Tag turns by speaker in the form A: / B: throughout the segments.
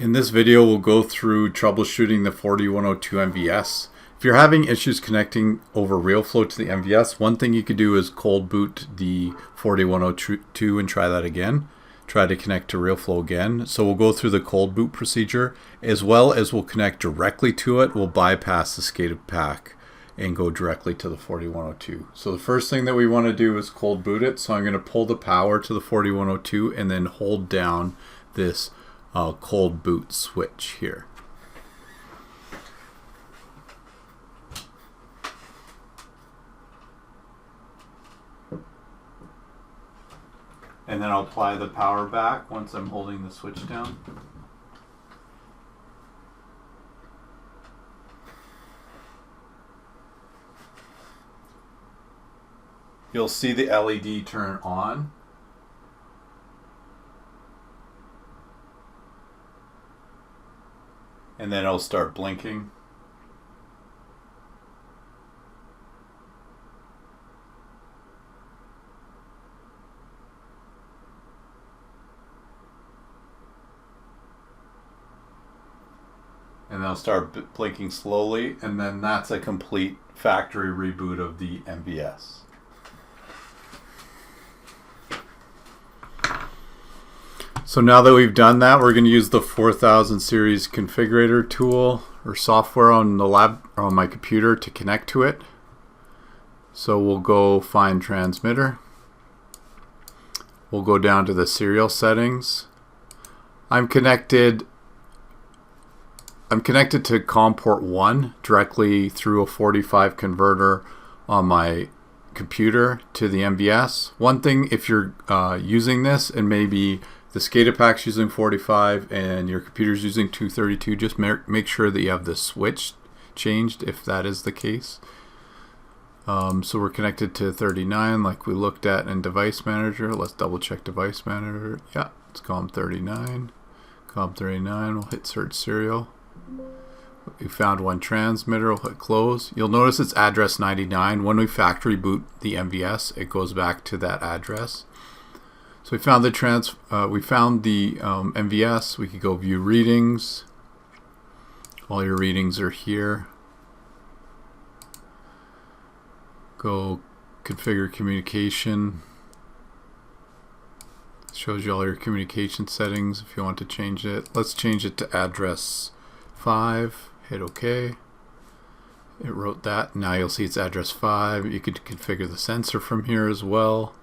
A: In this video, we'll go through troubleshooting the 4102 MVS. If you're having issues connecting over RealFlow to the MVS, one thing you could do is cold boot the 4102 and try that again. Try to connect to RealFlow again. So we'll go through the cold boot procedure, as well as we'll connect directly to it. We'll bypass the SCADAPack and go directly to the 4102. So the first thing that we want to do is cold boot it. So I'm going to pull the power to the 4102 and then hold down this cold boot switch here. And then I'll apply the power back once I'm holding the switch down. You'll see the LED turn on. And then it'll start blinking. And they'll start blinking slowly, and then that's a complete factory reboot of the MVS. So now that we've done that, we're going to use the 4000 Series Configurator tool or software on the lab or on my computer to connect to it. So we'll go find transmitter. We'll go down to the serial settings. I'm connected to COM port 1 directly through a 45 converter on my computer to the MVS. One thing, if you're using this and maybe the SCADAPack's using 45 and your computer's using 232, just make sure that you have the switch changed if that is the case. So we're connected to 39 like we looked at in Device Manager. Let's double check Device Manager. Yeah, it's COM 39. COM 39, we'll hit search serial. We found one transmitter, we'll hit close. You'll notice it's address 99. When we factory boot the MVS, it goes back to that address. So we found the MVS. We could go view readings. All your readings are here. Go configure communication. It shows you all your communication settings if you want to change it. Let's change it to address 5. Hit OK. It wrote that. Now you'll see it's address 5. You could configure the sensor from here as well.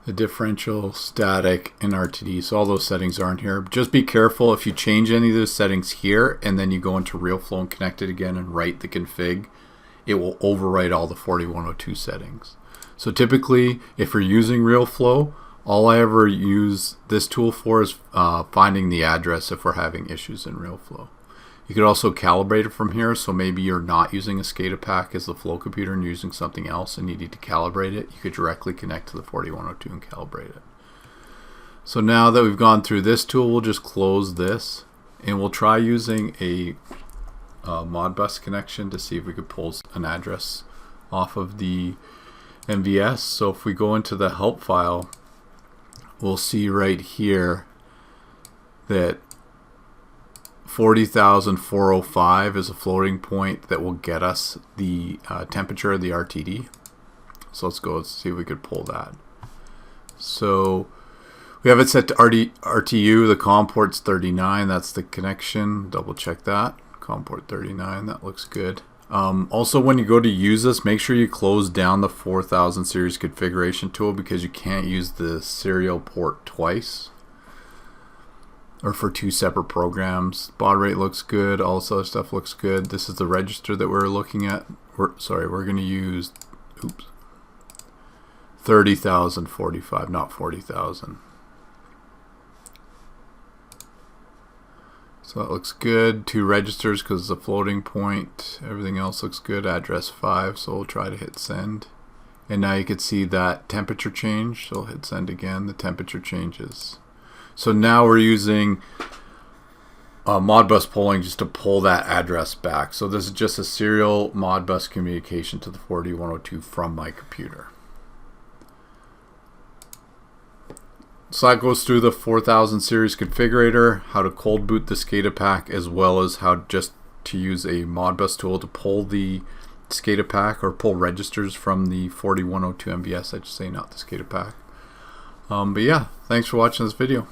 A: The differential, static, and RTD. So all those settings are in here. Just be careful if you change any of those settings here and then you go into RealFlow and connect it again and write the config, it will overwrite all the 4102 settings. So typically, if you're using RealFlow, all I ever use this tool for is finding the address if we're having issues in RealFlow. You could also calibrate it from here, so maybe you're not using a SCADAPack as the flow computer and you're using something else and you need to calibrate it. You could directly connect to the 4102 and calibrate it. So now that we've gone through this tool, we'll just close this and we'll try using a Modbus connection to see if we could pull an address off of the MVS. So if we go into the help file, we'll see right here that 40,405 is a floating point that will get us the temperature of the RTD. So let's go see if we could pull that. So we have it set to RTU. The COM port's 39. That's the connection. Double check that. COM port 39. That looks good. Also, when you go to use this, make sure you close down the 4000 series configuration tool because you can't use the serial port twice or for two separate programs. Baud rate looks good. All this other stuff looks good. This is the register that we're looking at. We're going to use 30,045, not 40,000. So that looks good. Two registers because it's a floating point. Everything else looks good. Address 5, so we'll try to hit send. And now you can see that temperature change. So we'll hit send again. The temperature changes. So now we're using Modbus polling just to pull that address back. So this is just a serial Modbus communication to the 4102 from my computer. So that goes through the 4000 series configurator, how to cold boot the SCADAPack, as well as how just to use a Modbus tool to pull the SCADAPack or pull registers from the 4102 MVS, I should say, not the SCADAPack. But yeah, thanks for watching this video.